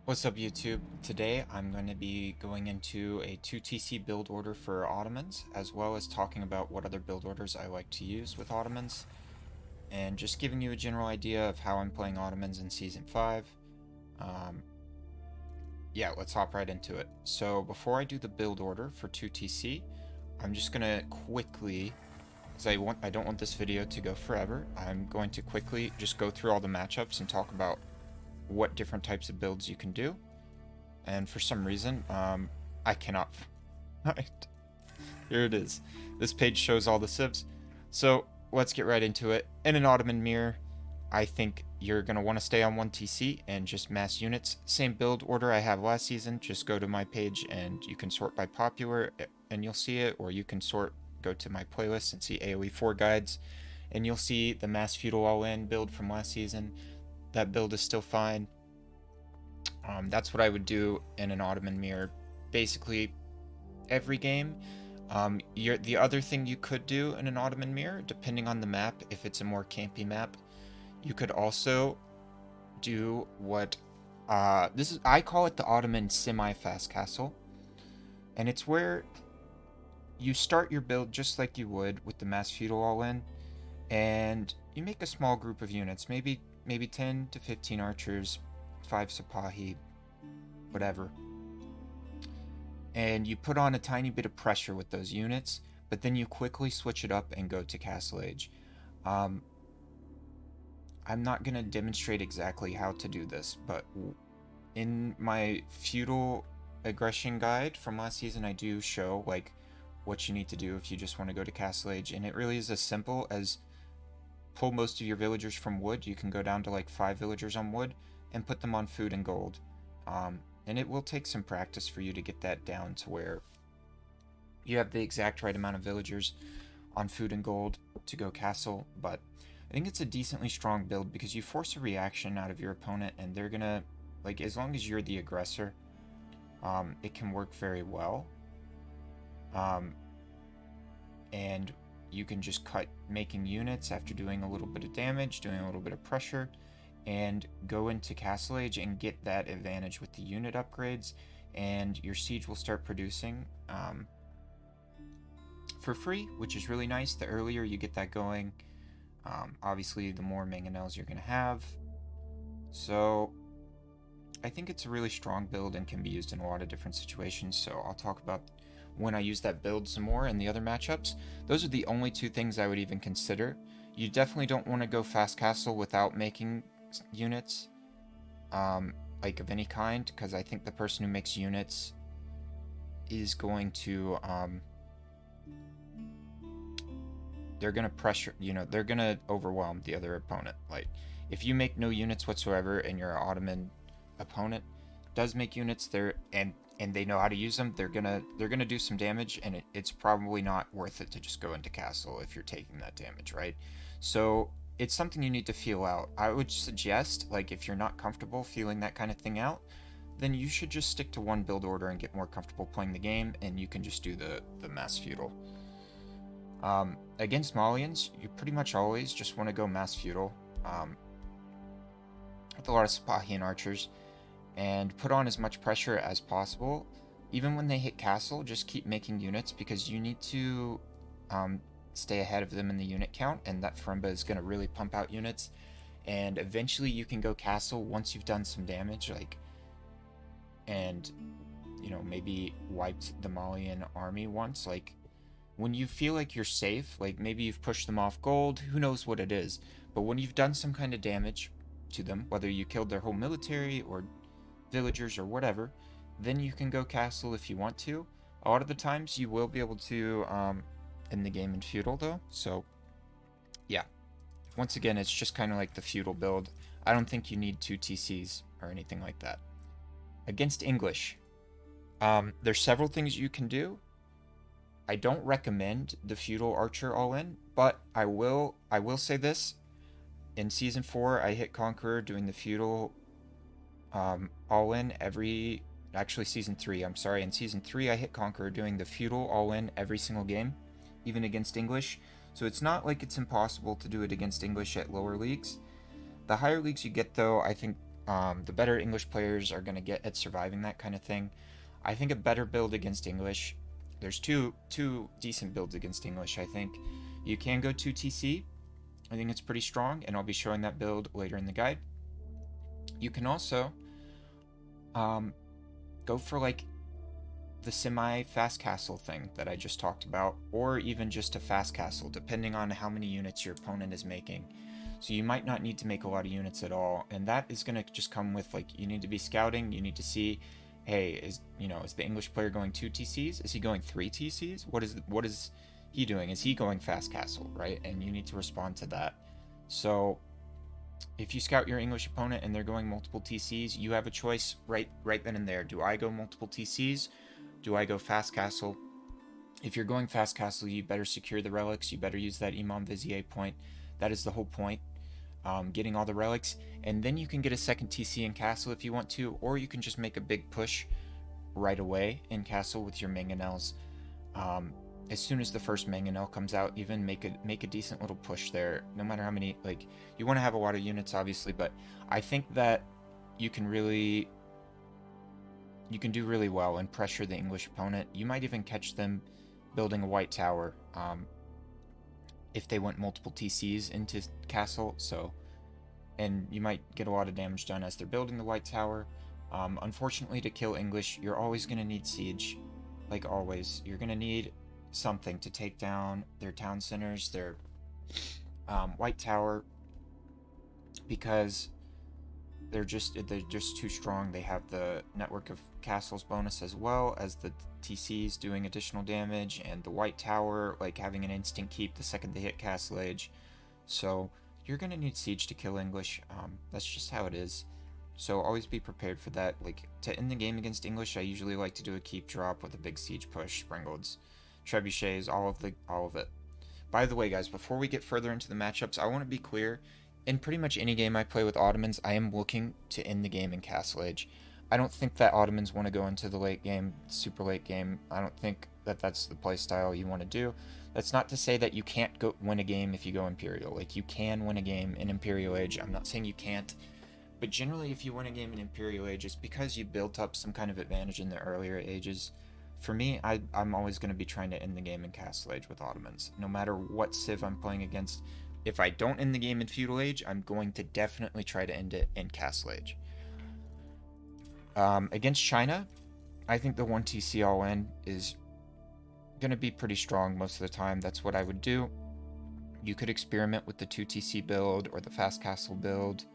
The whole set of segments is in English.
What's up YouTube? Today I'm going to be going into a 2TC build order for Ottomans, as well as talking about what other build orders I like to use with Ottomans, and just giving you a general idea of how I'm playing Ottomans in Season 5. Um, yeah, let's hop right into it. So before I do the build order for 2TC, I'm just going to quickly, because I don't want this video to go forever, I'm going to quickly just go through all the matchups and talk about what different types of builds you can do. And for some reason, I cannot find. Here it is. This page shows all the civs. So let's get right into it. In an Ottoman Mirror, I think you're going to want to stay on 1TC and just mass units. Same build order I have last season. Just go to my page and you can sort by popular and you'll see it, or you can go to my playlist and see AoE 4 guides and you'll see the mass feudal all-in build from last season. That build is still fine. That's what I would do in an Ottoman Mirror. Basically, every game. The other thing you could do in an Ottoman Mirror, depending on the map, if it's a more campy map, you could also do what I call it the Ottoman semi-fast castle, and it's where you start your build just like you would with the mass feudal all-in, and you make a small group of units, maybe 10 to 15 archers, 5 Sipahi, whatever, and you put on a tiny bit of pressure with those units, but then you quickly switch it up and go to Castle Age. Um, I'm not going to demonstrate exactly how to do this, but in my feudal aggression guide from last season, I do show like what you need to do if you just want to go to Castle Age, and it really is as simple as pull most of your villagers from wood. You can go down to like 5 villagers on wood and put them on food and gold. And it will take some practice for you to get that down to where you have the exact right amount of villagers on food and gold to go castle, but I think it's a decently strong build because you force a reaction out of your opponent and they're gonna, like, as long as you're the aggressor, it can work very well. Um, and you can just cut making units after doing a little bit of damage, doing a little bit of pressure, and go into Castle Age and get that advantage with the unit upgrades, and your siege will start producing for free, which is really nice. The earlier you get that going, obviously the more mangonels you're going to have. So I think it's a really strong build and can be used in a lot of different situations, so I'll talk about when I use that build some more in the other matchups. Those are the only two things I would even consider. You definitely don't want to go fast castle without making units, like of any kind, because I think the person who makes units is going to, they're going to pressure, they're going to overwhelm the other opponent. Like, if you make no units whatsoever and your Ottoman opponent does make units there and they know how to use them, they're gonna do some damage, and it's probably not worth it to just go into castle if you're taking that damage, right? So it's something you need to feel out. I would suggest, like, if you're not comfortable feeling that kind of thing out, then you should just stick to one build order and get more comfortable playing the game, and you can just do the mass feudal. Against Malians, you pretty much always just want to go mass feudal, with a lot of Sipahi and archers, and put on as much pressure as possible. Even when they hit castle, just keep making units because you need to stay ahead of them in the unit count, and that Ferumba is going to really pump out units. And eventually you can go castle once you've done some damage, like, and maybe wiped the Malian army once. Like, when you feel like you're safe, like maybe you've pushed them off gold, who knows what it is, but when you've done some kind of damage to them, whether you killed their whole military or villagers or whatever, then you can go castle if you want to. A lot of the times you will be able to in the game in feudal though, so yeah. Once again, it's just kind of like the feudal build. I don't think you need 2 TCs or anything like that. Against English, there's several things you can do. I don't recommend the feudal archer all in, but I will say this. In season 4, I hit Conqueror doing the feudal all in actually season 3, I'm sorry. In season 3, I hit Conqueror doing the feudal all in every single game, even against English. So it's not like it's impossible to do it against English at lower leagues. The higher leagues you get, though, I think The better English players are going to get at surviving that kind of thing. I think a better build against English. There's two decent builds against English. I think you can go 2TC. I think it's pretty strong, and I'll be showing that build later in the guide. You can also go for like the semi-fast castle thing that I just talked about, or even just a fast castle, depending on how many units your opponent is making. So you might not need to make a lot of units at all, and that is going to just come with, like, you need to be scouting, you need to see, hey, is the English player going 2 TCs? Is he going 3 TCs? What is he doing? Is he going fast castle, right? And you need to respond to that. So if you scout your English opponent and they're going multiple TCs, you have a choice right then and there. Do I go multiple TCs? Do I go fast castle? If you're going fast castle, you better secure the relics. You better use that Imam Vizier point. That is the whole point. Getting all the relics, and then you can get a second TC in castle if you want to, or you can just make a big push right away in castle with your mangonels. As soon as the first mangonel comes out, even make a decent little push there. No matter how many, like, you want to have a lot of units, obviously, but I think that you can do really well and pressure the English opponent. You might even catch them building a white tower if they went multiple TCs into castle. So, and you might get a lot of damage done as they're building the white tower. Unfortunately, to kill English, you're always going to need siege. Like always, you're going to need something to take down their town centers, their white tower, because they're just too strong. They have the network of castles bonus as well as the TCs doing additional damage, and the white tower like having an instant keep the second they hit castle age. So you're gonna need siege to kill English. That's just how it is. So always be prepared for that. Like, to end the game against English, I usually like to do a keep drop with a big siege push, Springolds, Trebuchets, all of it. By the way, guys, before we get further into the matchups, I want to be clear. In pretty much any game I play with Ottomans, I am looking to end the game in Castle Age. I don't think that Ottomans want to go into the late game, super late game. I don't think that that's the play style you want to do. That's not to say that you can't go win a game if you go Imperial. Like, you can win a game in Imperial Age. I'm not saying you can't. But generally, if you win a game in Imperial Age, it's because you built up some kind of advantage in the earlier ages. For me, I'm always going to be trying to end the game in Castle Age with Ottomans. No matter what civ I'm playing against, if I don't end the game in Feudal Age, I'm going to definitely try to end it in Castle Age. Against China, I think the 1TC all-in is going to be pretty strong most of the time. That's what I would do. You could experiment with the 2TC build or the fast castle build.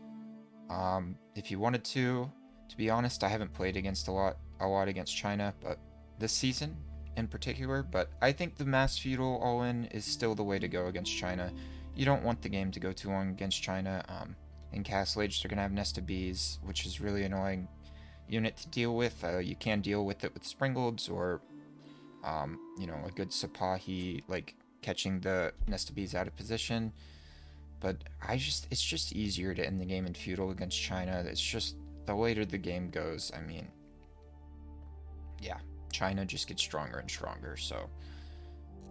If you wanted to be honest, I haven't played against a lot against China, but this season in particular, but I think the mass feudal all-in is still the way to go against China. You don't want the game to go too long against China. In Castle Age, they're going to have Nest of Bees, which is really annoying unit to deal with. You can deal with it with Springolds or, a good Sipahi, like catching the Nest of Bees out of position. But it's just easier to end the game in feudal against China. It's just, the later the game goes, I mean, yeah, China just gets stronger and stronger. So,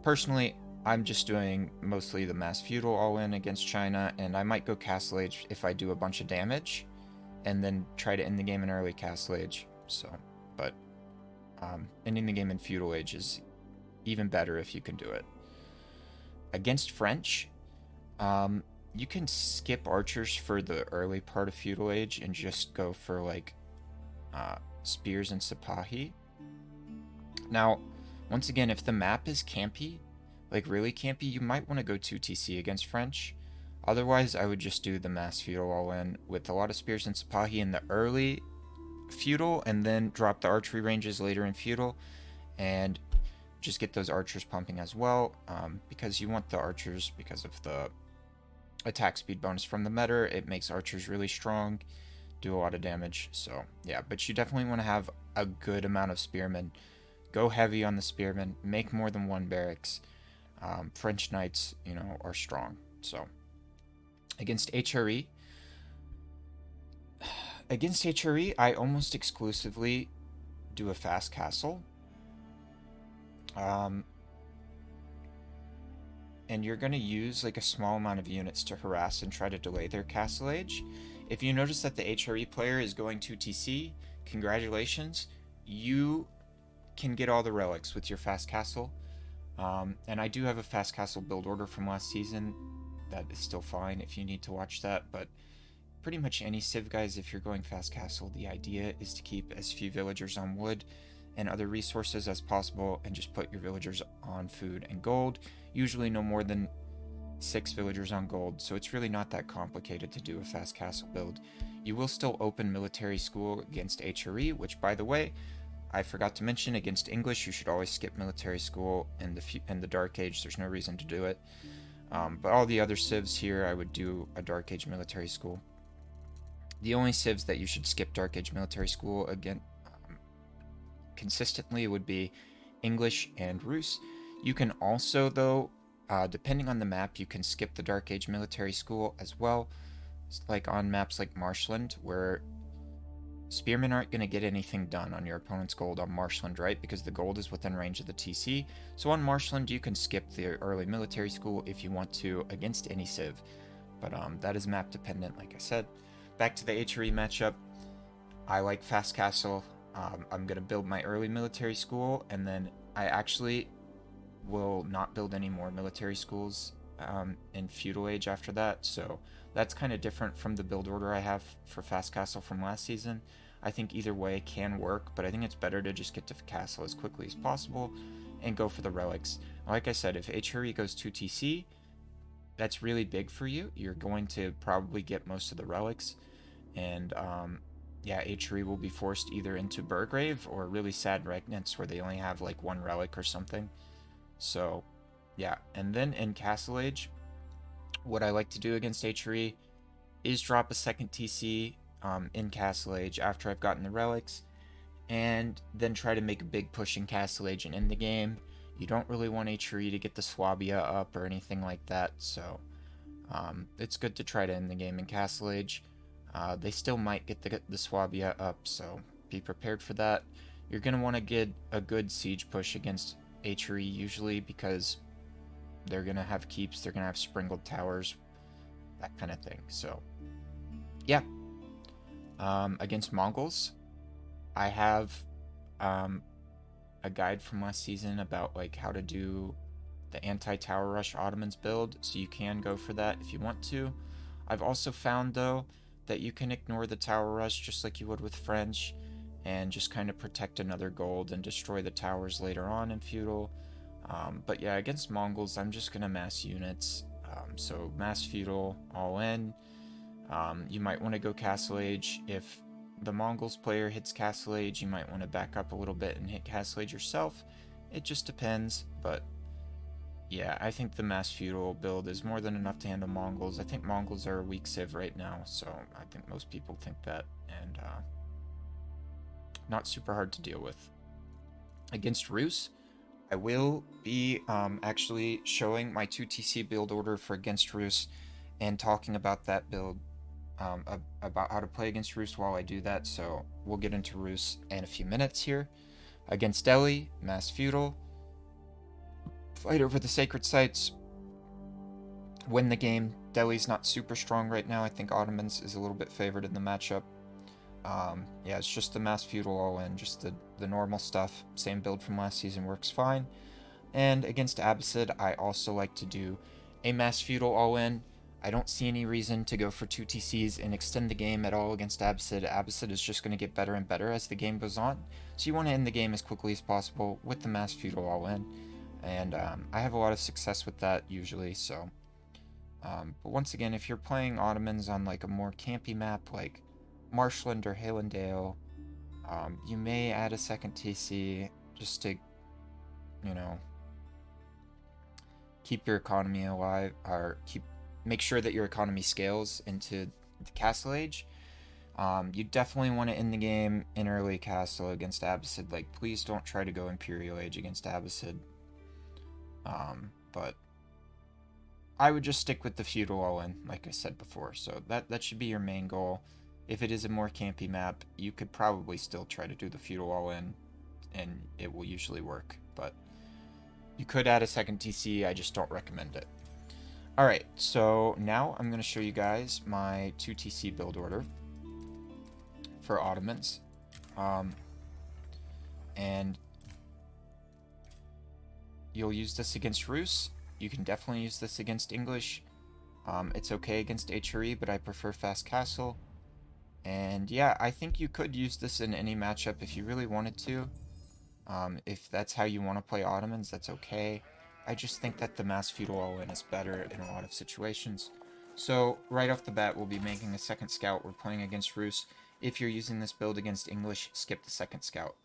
personally, I'm just doing mostly the mass feudal all-in against China, and I might go Castle Age if I do a bunch of damage, and then try to end the game in early Castle Age. So, but ending the game in feudal age is even better if you can do it. Against French, you can skip archers for the early part of feudal age and just go for like spears and Sipahi. Now, once again, if the map is campy, like really campy, you might want to go 2TC against French. Otherwise, I would just do the mass feudal all-in with a lot of spears and Sipahi in the early feudal, and then drop the archery ranges later in feudal, and just get those archers pumping as well, because you want the archers because of the attack speed bonus from the meta. It makes archers really strong, do a lot of damage. So yeah, but you definitely want to have a good amount of spearmen. Go heavy on the spearmen, make more than one barracks. French knights, are strong. So against HRE, I almost exclusively do a fast castle. And you're going to use like a small amount of units to harass and try to delay their castle age. If you notice that the HRE player is going to TC, congratulations, you can get all the relics with your fast castle. And I do have a fast castle build order from last season that is still fine if you need to watch that, but pretty much any civ, guys, if you're going fast castle, the idea is to keep as few villagers on wood and other resources as possible, and just put your villagers on food and gold, usually no more than 6 villagers on gold, so it's really not that complicated to do a fast castle build. You will still open military school against HRE, which, by the way, I forgot to mention, against English you should always skip military school in the Dark Age. There's no reason to do it. But all the other civs here, I would do a Dark Age military school. The only civs that you should skip Dark Age military school again consistently would be English and Rus. You can also, though, depending on the map, you can skip the Dark Age military school as well. Like on maps like Marshland, where spearmen aren't going to get anything done on your opponent's gold on Marshland, right? Because the gold is within range of the TC. So on Marshland, you can skip the early military school if you want to against any civ. But that is map dependent, like I said. Back to the HRE matchup. I like fast castle. I'm going to build my early military school, and then I actually will not build any more military schools in feudal age after that. So that's kind of different from the build order I have for fast castle from last season. I think either way can work, but I think it's better to just get to castle as quickly as possible and go for the relics. Like I said, if HRE goes 2 TC, that's really big for you. You're going to probably get most of the relics, and yeah, HRE will be forced either into Burgrave or really sad Regnants where they only have like 1 relic or something. So yeah, and then in Castle Age, what I like to do against HRE is drop a second TC in Castle Age after I've gotten the relics, and then try to make a big push in Castle Age and end the game. You don't really want HRE to get the Swabia up or anything like that, so it's good to try to end the game in Castle Age. They still might get the Swabia up, so be prepared for that. You're going to want to get a good siege push against HRE usually, because they're going to have keeps, they're going to have sprinkled towers, that kind of thing. So yeah, against Mongols, I have a guide from last season about like how to do the anti-tower rush Ottomans build, so you can go for that if you want to. I've also found, though, that you can ignore the tower rush just like you would with French, and just kind of protect another gold and destroy the towers later on in feudal. But yeah, against Mongols, I'm just gonna mass units. So mass feudal all in. You might want to go Castle Age. If the Mongols player hits Castle Age, you might want to back up a little bit and hit Castle Age yourself. It just depends, but yeah, I think the mass feudal build is more than enough to handle Mongols. I think Mongols are a weak civ right now, so I think most people think that, and not super hard to deal with. Against Rus, I will be actually showing my 2 TC build order for against Rus and talking about that build, about how to play against Rus while I do that, so we'll get into Rus in a few minutes here. Against Delhi, mass feudal, fight over the sacred sites, win the game. Delhi's not super strong right now. I think Ottomans is a little bit favored in the matchup. Yeah, it's just the mass feudal all in, just the normal stuff. Same build from last season works fine. And against Abbasid, I also like to do a mass feudal all in. I don't see any reason to go for 2 TCs and extend the game at all against Abbasid. Abbasid is just going to get better and better as the game goes on, so you want to end the game as quickly as possible with the mass feudal all in. And I have a lot of success with that usually, so but once again, if you're playing Ottomans on like a more campy map like Marshland or Hallandale, you may add a second TC just to, you know, keep your economy alive, or make sure that your economy scales into the Castle Age. You definitely want to end the game in early Castle against Abbasid. Like, please don't try to go Imperial Age against Abbasid. But I would just stick with the feudal all in, like I said before. So that should be your main goal. If it is a more campy map, you could probably still try to do the feudal all in, and it will usually work. But you could add a second TC, I just don't recommend it. Alright, so now I'm going to show you guys my 2TC build order for Ottomans. And you'll use this against Rus. You can definitely use this against English. It's okay against HRE, but I prefer Fast Castle. And yeah, I think you could use this in any matchup if you really wanted to. If that's how you want to play Ottomans, that's okay. I just think that the Mass Feudal All-In is better in a lot of situations. So, right off the bat, we'll be making a second scout. We're playing against Rus. If you're using this build against English, skip the second scout.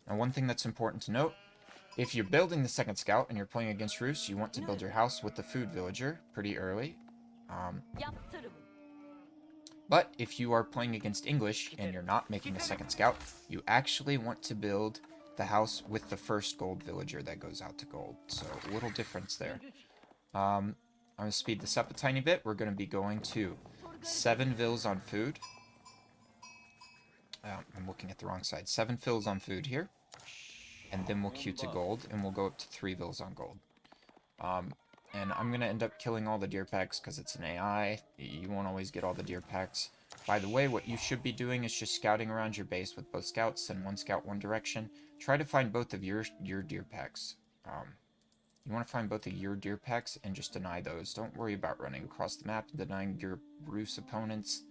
Now, one thing that's important to note, if you're building the second scout and you're playing against Rus, you want to build your house with the food villager pretty early. But if you are playing against English and you're not making a second scout, you actually want to build the house with the first gold villager that goes out to gold. So a little difference there. I'm going to speed this up a tiny bit. We're going to be going to 7 vills on food. I'm looking at the wrong side. 7 fills on food here. And then we'll queue to gold, and we'll go up to 3 vills on gold. And I'm going to end up killing all the deer packs because it's an AI. You won't always get all the deer packs. By the way, what you should be doing is just scouting around your base with both scouts. Send one scout one direction. Try to find both of your deer packs. You want to find both of your deer packs and just deny those. Don't worry about running across the map and denying your Rus opponents'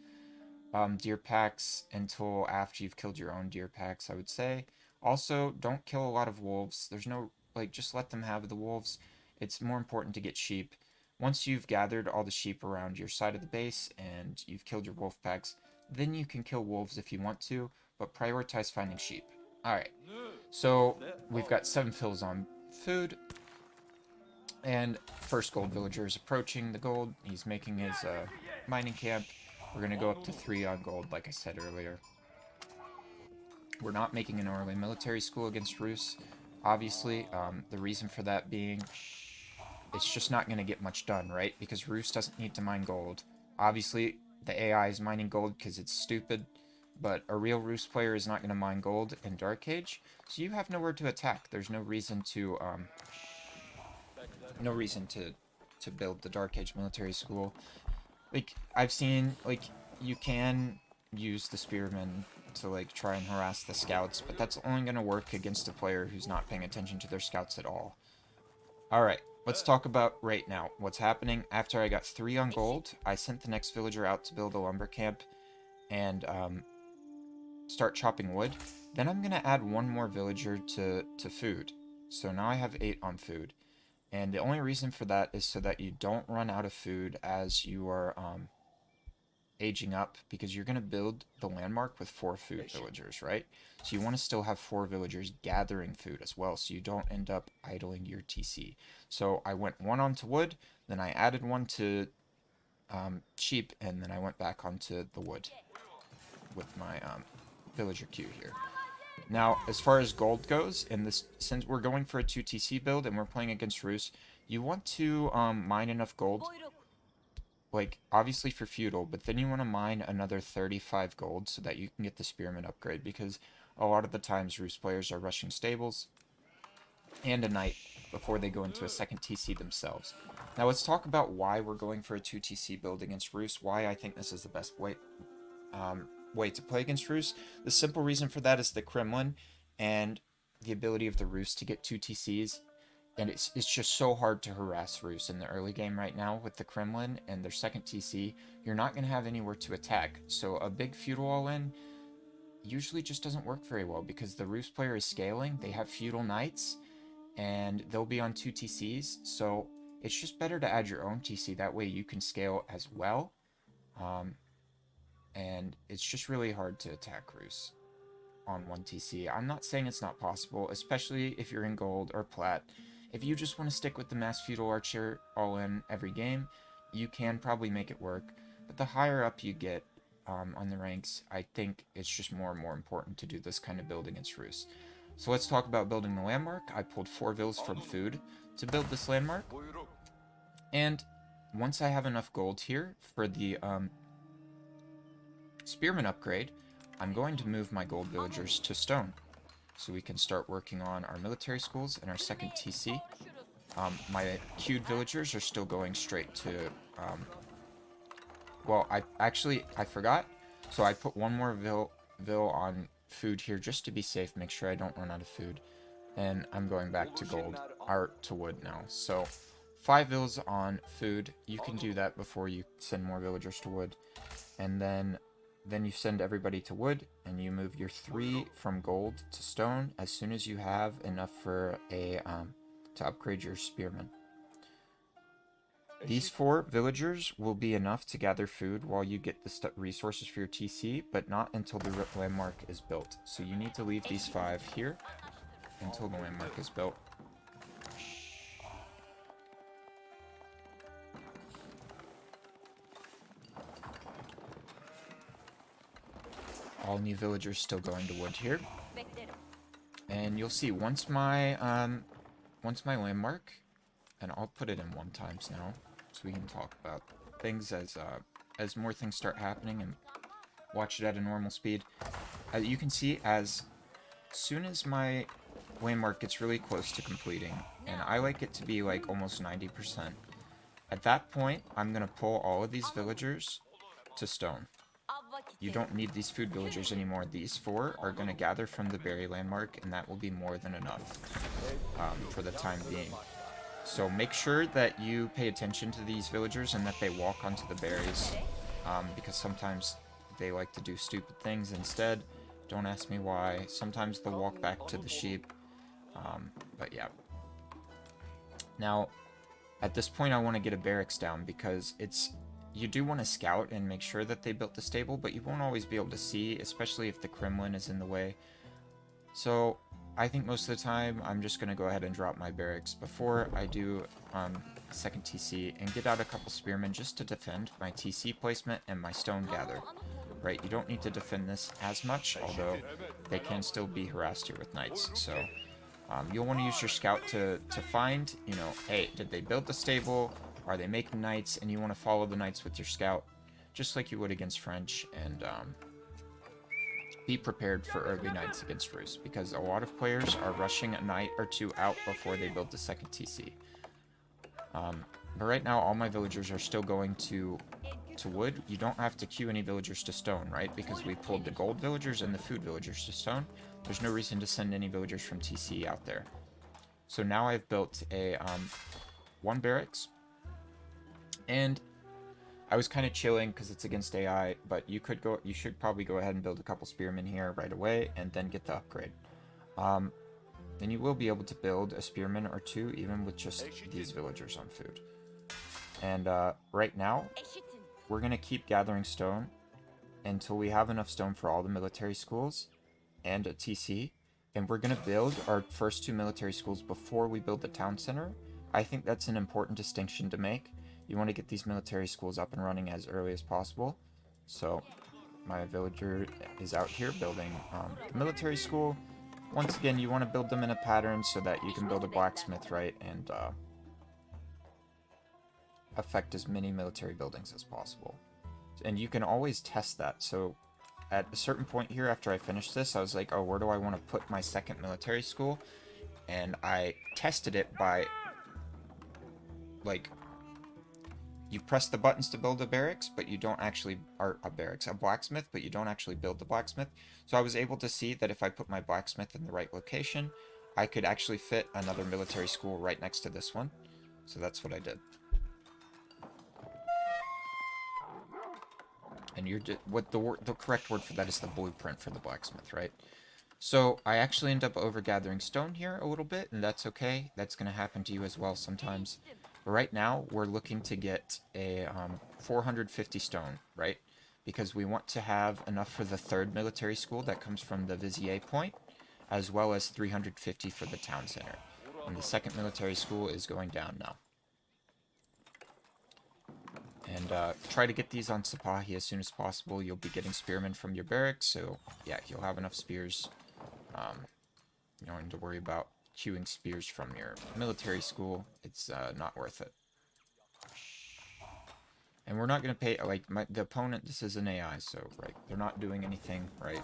deer packs until after you've killed your own deer packs, I would say. Also, don't kill a lot of wolves. There's no, just let them have the wolves. It's more important to get sheep. Once you've gathered all the sheep around your side of the base and you've killed your wolf packs, then you can kill wolves if you want to, but prioritize finding sheep. Alright, so we've got 7 fills on food, and first gold villager is approaching the gold. He's making his mining camp. We're going to go up to 3 on gold, like I said earlier. We're not making an early military school against Rus, obviously. The reason for that being, it's just not going to get much done, right? Because Rus doesn't need to mine gold. Obviously, the AI is mining gold because it's stupid, but a real Rus player is not going to mine gold in Dark Age, so you have nowhere to attack. There's no reason to build the Dark Age military school. I've seen, you can use the spearmen to, try and harass the scouts, but that's only going to work against a player who's not paying attention to their scouts at all. Alright, let's talk about right now what's happening. After I got 3 on gold, I sent the next villager out to build a lumber camp and start chopping wood. Then I'm going to add 1 more villager to food. So now I have 8 on food. And the only reason for that is so that you don't run out of food as you are aging up, because you're going to build the landmark with 4 food villagers, right? So you want to still have 4 villagers gathering food as well, so you don't end up idling your TC. So I went 1 onto wood, then I added 1 to sheep, and then I went back onto the wood with my villager queue here. Now, as far as gold goes, since we're going for a 2TC build and we're playing against Rus, you want to mine enough gold, obviously for feudal, but then you want to mine another 35 gold so that you can get the spearman upgrade, because a lot of the times Rus players are rushing stables and a knight before they go into a second TC themselves. Now let's talk about why we're going for a 2TC build against Rus, why I think this is the best way to play against Rus. The simple reason for that is the Kremlin and the ability of the Rus to get 2 TCs. And it's just so hard to harass Rus in the early game right now with the Kremlin and their second TC. You're not going to have anywhere to attack. So a big feudal all-in usually just doesn't work very well because the Rus player is scaling. They have feudal knights and they'll be on 2 TCs. So it's just better to add your own TC. That way you can scale as well. And it's just really hard to attack Rus on 1 TC. I'm not saying it's not possible, especially if you're in gold or plat. If you just want to stick with the Mass Feudal Archer all-in every game, you can probably make it work. But the higher up you get on the ranks, I think it's just more and more important to do this kind of build against Rus. So let's talk about building the landmark. I pulled 4 vills from food to build this landmark. And once I have enough gold here for the spearman upgrade, I'm going to move my gold villagers to stone, so we can start working on our military schools and our second TC. My queued villagers are still going straight to, well, I forgot. So I put one more vil on food here just to be safe, make sure I don't run out of food. And I'm going back to gold, or to wood now. So 5 vils on food. You can do that before you send more villagers to wood. And then you send everybody to wood, and you move your 3 from gold to stone as soon as you have enough for a to upgrade your spearmen. These 4 villagers will be enough to gather food while you get the resources for your TC, but not until the landmark is built. So you need to leave these 5 here until the landmark is built. All new villagers still going to wood here. And you'll see once my landmark, and I'll put it in 1 times now, so we can talk about things as more things start happening and watch it at a normal speed. You can see as soon as my landmark gets really close to completing, and I like it to be like almost 90%, at that point, I'm going to pull all of these villagers to stone. You don't need these food villagers anymore. These 4 are going to gather from the berry landmark, and that will be more than enough for the time being. So make sure that you pay attention to these villagers and that they walk onto the berries, because sometimes they like to do stupid things instead. Don't ask me why. Sometimes they'll walk back to the sheep, but yeah. Now, at this point I want to get a barracks down because you do want to scout and make sure that they built the stable, but you won't always be able to see, especially if the Kremlin is in the way. So I think most of the time I'm just going to go ahead and drop my barracks before I do second TC and get out a couple spearmen just to defend my TC placement and my stone gather. Right, you don't need to defend this as much, although they can still be harassed here with knights. So you'll want to use your scout to find, you know, hey, did they build the stable? Are they making knights? And you want to follow the knights with your scout, just like you would against French, and be prepared for early knights against Rus, because a lot of players are rushing a knight or 2 out before they build the second TC. But right now, all my villagers are still going to wood. You don't have to queue any villagers to stone, right? Because we pulled the gold villagers and the food villagers to stone. There's no reason to send any villagers from TC out there. So now I've built a 1 barracks, and I was kind of chilling because it's against AI, but you should probably go ahead and build a couple spearmen here right away and then get the upgrade. Then you will be able to build a spearman or 2 even with just these villagers on food. And right now, we're going to keep gathering stone until we have enough stone for all the military schools and a TC. And we're going to build our first 2 military schools before we build the town center. I think that's an important distinction to make. You want to get these military schools up and running as early as possible. So my villager is out here building the military school. Once again, you want to build them in a pattern so that you can build a blacksmith, right, and affect as many military buildings as possible. And you can always test that. So at a certain point here after I finished this, I was like, oh, where do I want to put my second military school? And I tested it by, like, you press the buttons to build a barracks, but you don't actually, or a blacksmith, but you don't actually build the blacksmith. So I was able to see that if I put my blacksmith in the right location, I could actually fit another military school right next to this one. So that's what I did. And the correct word for that is the blueprint for the blacksmith, right? So I actually end up overgathering stone here a little bit, and that's okay. That's going to happen to you as well sometimes. But right now, we're looking to get a 450 stone, right? Because we want to have enough for the 3rd military school that comes from the Vizier point, as well as 350 for the town center. And the 2nd military school is going down now. And try to get these on Sipahi as soon as possible. You'll be getting spearmen from your barracks, so yeah, you'll have enough spears. You don't need to worry about queuing spears from your military school. It's not worth it. And we're not going to pay, like, the opponent, this is an AI, so, right, they're not doing anything, right?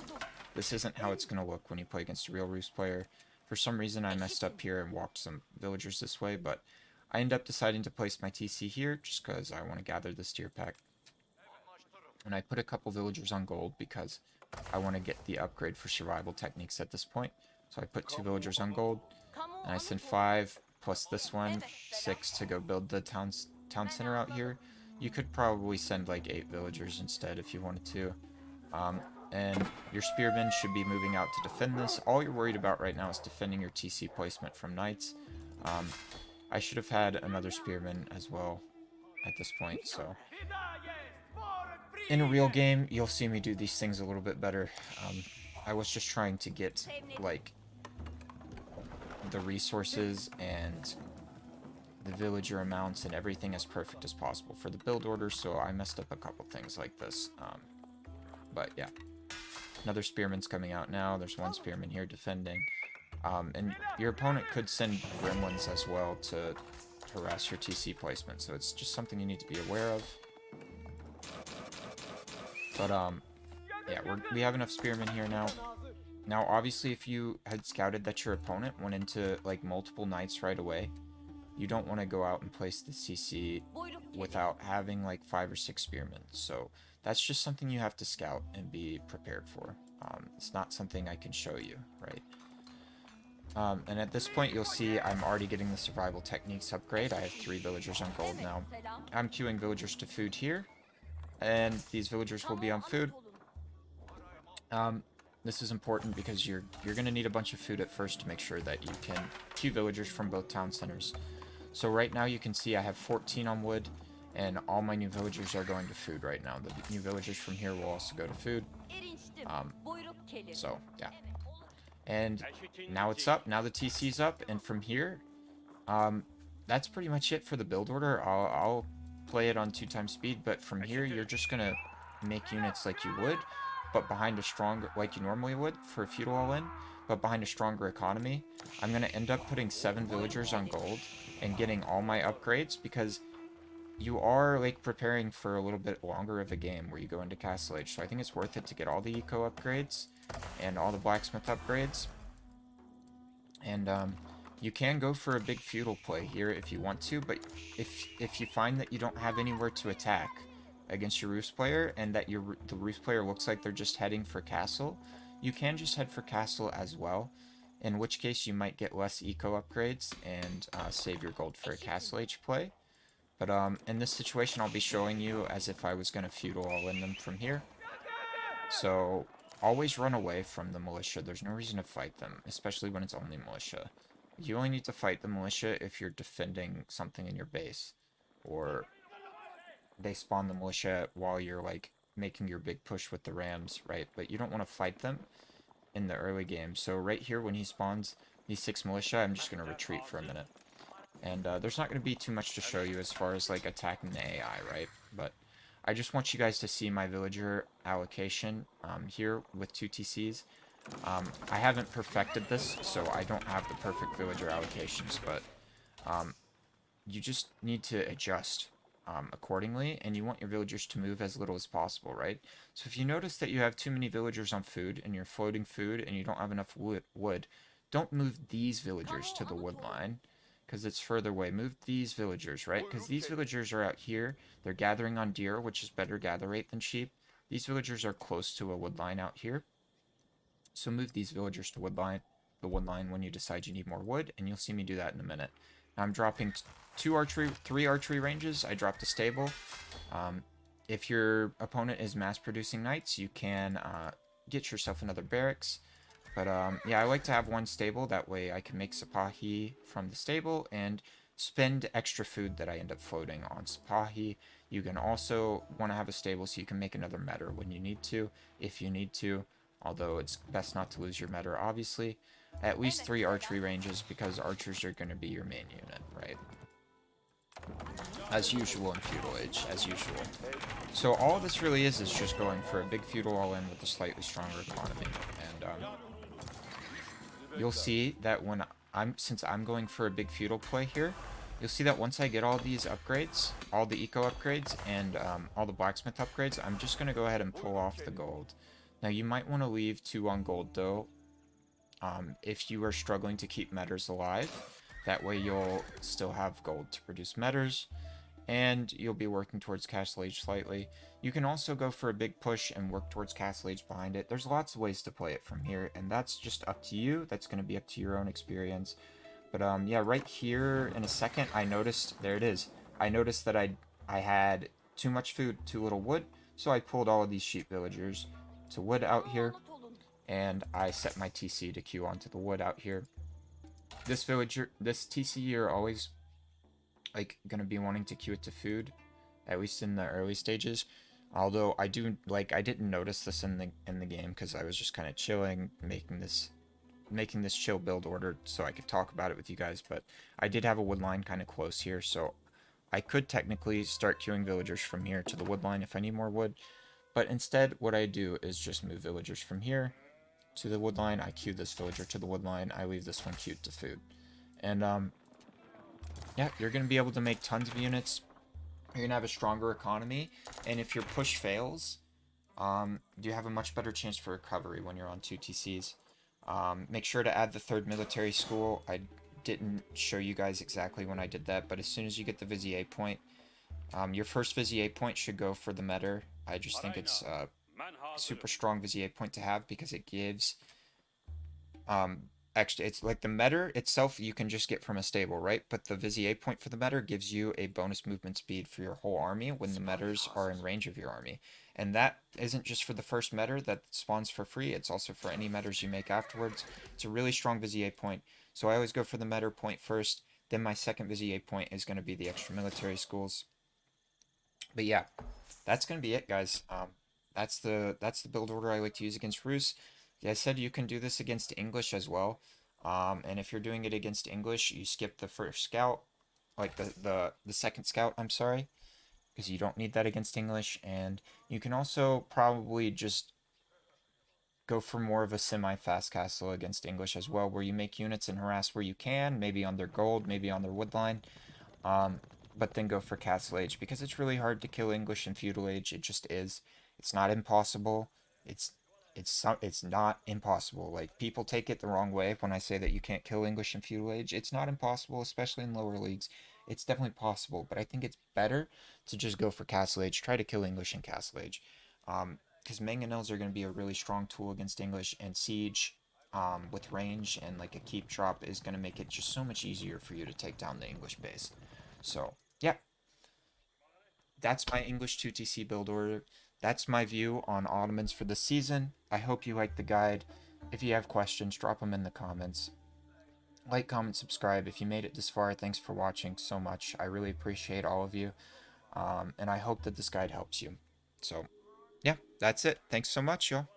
This isn't how it's going to look when you play against a real Rus player. For some reason, I messed up here and walked some villagers this way, but I end up deciding to place my TC here just because I want to gather the steer pack. And I put a couple villagers on gold because I want to get the upgrade for survival techniques at this point. So I put 2 villagers on gold, and I send 5 plus this one, 6 to go build the town center out here. You could probably send like 8 villagers instead if you wanted to. And your spearmen should be moving out to defend this. All you're worried about right now is defending your TC placement from knights. I should have had another spearman as well at this point, so in a real game, you'll see me do these things a little bit better. I was just trying to get, like, the resources and the villager amounts and everything as perfect as possible for the build order, so I messed up a couple things like this. But yeah, another spearman's coming out now. There's one spearman here defending. And your opponent could send gremlins as well to harass your TC placement, so it's just something you need to be aware of. But, yeah, we have enough spearmen here now. Now, obviously, if you had scouted that your opponent went into, like, multiple knights right away, you don't want to go out and place the CC without having, like, 5 or 6 spearmen. So, that's just something you have to scout and be prepared for. It's not something I can show you, right? And at this point, you'll see I'm already getting the survival techniques upgrade. I have 3 villagers on gold now. I'm queuing villagers to food here, and these villagers will be on food. This is important because you're going to need a bunch of food at first to make sure that you can queue villagers from both town centers. So right now you can see I have 14 on wood, and all my new villagers are going to food right now. The new villagers from here will also go to food. So, yeah. And now it's up. Now the TC's up, and from here, that's pretty much it for the build order. I'll play it on 2x speed, but from here you're just going to make units like you would, but behind a stronger, like you normally would for a feudal all-in, but behind a stronger economy. I'm going to end up putting 7 villagers on gold and getting all my upgrades, because you are, like, preparing for a little bit longer of a game where you go into Castle Age, so I think it's worth it to get all the eco upgrades and all the blacksmith upgrades. And you can go for a big feudal play here if you want to, but if you find that you don't have anywhere to attack against your Roost player, and that the Roost player looks like they're just heading for castle, you can just head for castle as well, in which case you might get less eco upgrades and save your gold for a Castle Age play. But in this situation, I'll be showing you as if I was going to feudal all in them from here. So always run away from the militia. There's no reason to fight them, especially when it's only militia. You only need to fight the militia if you're defending something in your base, or they spawn the militia while you're, like, making your big push with the rams, right? But you don't want to fight them in the early game. So right here, when he spawns these 6 militia, I'm just going to retreat for a minute. And there's not going to be too much to show you as far as, like, attacking the AI, right? But I just want you guys to see my villager allocation here with 2 TCs. I haven't perfected this, so I don't have the perfect villager allocations, but you just need to adjust accordingly, and you want your villagers to move as little as possible, right? So if you notice that you have too many villagers on food, and you're floating food, and you don't have enough wood, don't move these villagers to the wood line, because it's further away. Move these villagers, right? Because these villagers are out here. They're gathering on deer, which is better gather rate than sheep. These villagers are close to a wood line out here. So move these villagers to the wood line when you decide you need more wood, and you'll see me do that in a minute. Now I'm dropping 3 archery ranges. I dropped a stable. If your opponent is mass producing knights, you can get yourself another barracks. But yeah, I like to have 1 stable. That way I can make Sipahi from the stable and spend extra food that I end up floating on Sipahi. You can also want to have a stable so you can make another meter when you need to, if you need to. Although it's best not to lose your meter, obviously. At least 3 archery ranges, because archers are going to be your main unit, right? As usual in Feudal Age, as usual. So all this really is just going for a big feudal all-in with a slightly stronger economy. And you'll see that since I'm going for a big feudal play here, you'll see that once I get all these upgrades, all the eco upgrades, and all the blacksmith upgrades, I'm just going to go ahead and pull off the gold. Now you might want to leave 2 on gold though, if you are struggling to keep medders alive. That way you'll still have gold to produce medders, and you'll be working towards Castle Age slightly. You can also go for a big push and work towards Castle Age behind it. There's lots of ways to play it from here, and that's just up to you. That's going to be up to your own experience. But yeah, right here in a second, I noticed, there it is. I noticed that I had too much food, too little wood, so I pulled all of these sheep villagers to wood out here, and I set my TC to queue onto the wood out here. This villager, this TC, you're always like gonna be wanting to queue it to food, at least in the early stages. Although I didn't notice this in the game because I was just kind of chilling, making this chill build order so I could talk about it with you guys. But I did have a wood line kind of close here, so I could technically start queuing villagers from here to the wood line if I need more wood. But instead, what I do is just move villagers from here to the wood line. I queue this villager to the wood line. I leave this one queued to food. And yeah, you're going to be able to make tons of units. You're going to have a stronger economy. And if your push fails, you have a much better chance for recovery when you're on 2 TCs. Make sure to add the 3rd military school. I didn't show you guys exactly when I did that, but as soon as you get the Vizier point, your first Vizier point should go for the Metter. I just think it's a super strong Vizier point to have because it gives extra. It's like the Metter itself you can just get from a stable, right? But the Vizier point for the Metter gives you a bonus movement speed for your whole army when the Metters are in range of your army. And that isn't just for the first Metter that spawns for free, it's also for any Metters you make afterwards. It's a really strong Vizier point. So I always go for the Metter point first, then my second Vizier point is going to be the extra military schools. But yeah, that's going to be it, guys. That's the build order I like to use against Rus. Yeah, I said you can do this against English as well. And if you're doing it against English, you skip the first scout, like the second scout, I'm sorry, because you don't need that against English. And you can also probably just go for more of a semi-fast castle against English as well, where you make units and harass where you can, maybe on their gold, maybe on their wood line. But then go for Castle Age because it's really hard to kill English in Feudal Age. It just is. It's not impossible. It's it's not impossible. Like people take it the wrong way when I say that you can't kill English in Feudal Age. It's not impossible, especially in lower leagues. It's definitely possible, but I think it's better to just go for Castle Age. Try to kill English in Castle Age, because mangonels are going to be a really strong tool against English, and siege with range and like a keep drop is going to make it just so much easier for you to take down the English base. So yeah, that's my English 2TC build order. That's my view on Ottomans for this season. I hope you liked the guide. If you have questions, drop them in the comments. Like, comment, subscribe. If you made it this far, thanks for watching so much. I really appreciate all of you. And I hope that this guide helps you. So, yeah, that's it. Thanks so much, y'all.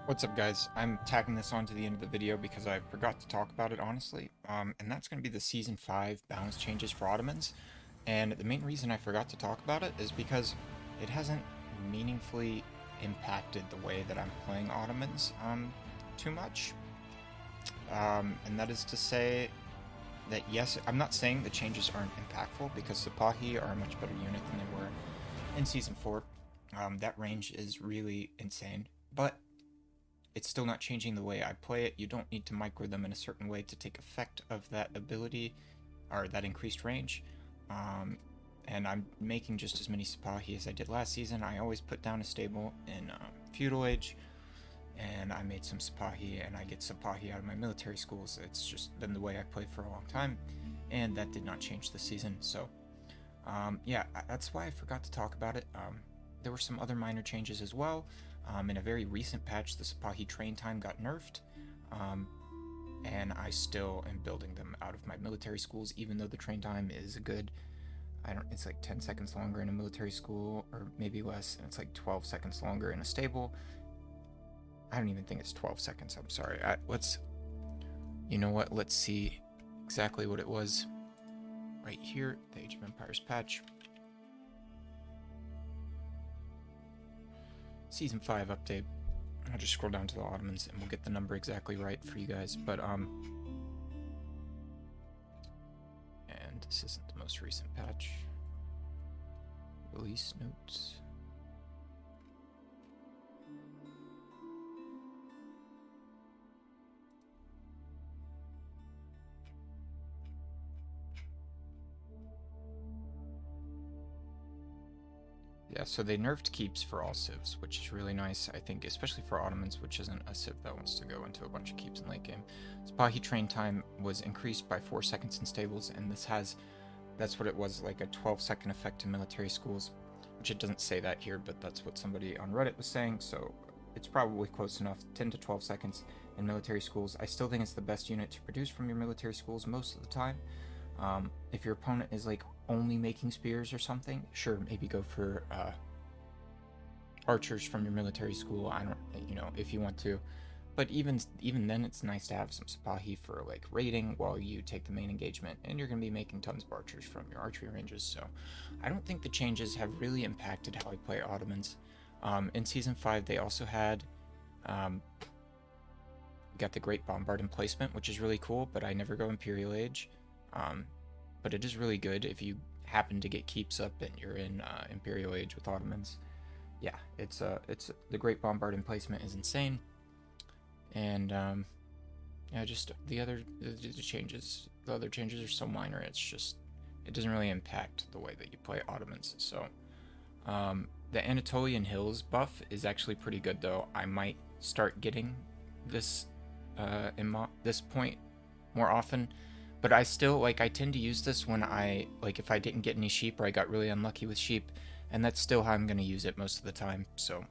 What's up, guys? I'm tagging this on to the end of the video because I forgot to talk about it, honestly. And that's going to be the Season 5 balance changes for Ottomans. And the main reason I forgot to talk about it is because it hasn't meaningfully impacted the way that I'm playing Ottomans too much. And that is to say that yes, I'm not saying the changes aren't impactful because Sipahi are a much better unit than they were in Season 4. That range is really insane, but it's still not changing the way I play it. You don't need to micro them in a certain way to take effect of that ability or that increased range. And I'm making just as many Sipahi as I did last season. I always put down a stable in Feudal Age, and I made some Sipahi, and I get Sipahi out of my military schools. It's just been the way I played for a long time, and that did not change this season. So, yeah, that's why I forgot to talk about it. There were some other minor changes as well. In a very recent patch, the Sipahi train time got nerfed, and I still am building them out of my military schools, even though the train time is a good, it's like 10 seconds longer in a military school, or maybe less, and it's like 12 seconds longer in a stable. I don't even think it's 12 seconds, I'm sorry. You know what, let's see exactly what it was right here, the Age of Empires patch. Season 5 update. I'll just scroll down to the Ottomans and we'll get the number exactly right for you guys, but and this isn't the most recent patch. Release notes. Yeah, so they nerfed keeps for all civs, which is really nice, I think, especially for Ottomans, which isn't a civ that wants to go into a bunch of keeps in late game. Spahi train time was increased by 4 seconds in stables, and that's what it was, like a 12-second effect in military schools, which it doesn't say that here, but that's what somebody on Reddit was saying, so it's probably close enough, 10 to 12 seconds in military schools. I still think it's the best unit to produce from your military schools most of the time. If your opponent is like only making spears or something, sure, maybe go for archers from your military school. I don't, if you want to, but even then, it's nice to have some Sipahi for like raiding while you take the main engagement, and you're going to be making tons of archers from your archery ranges. So, I don't think the changes have really impacted how I play Ottomans. In season 5, they also had got the Great Bombard emplacement, which is really cool, but I never go Imperial Age. But it is really good if you happen to get keeps up and you're in Imperial Age with Ottomans. Yeah, it's the Great Bombard emplacement is insane, and yeah, just the other changes. The other changes are so minor. It's just it doesn't really impact the way that you play Ottomans. So the Anatolian Hills buff is actually pretty good, though. I might start getting this this point more often, but I still I tend to use this when I if I didn't get any sheep or I got really unlucky with sheep, and that's still how I'm going to use it most of the time. So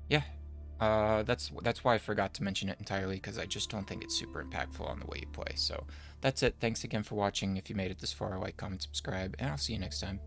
yeah, that's why I forgot to mention it entirely, because I just don't think it's super impactful on the way you play. So that's it. Thanks again for watching. If you made it this far, like, comment, subscribe, and I'll see you next time.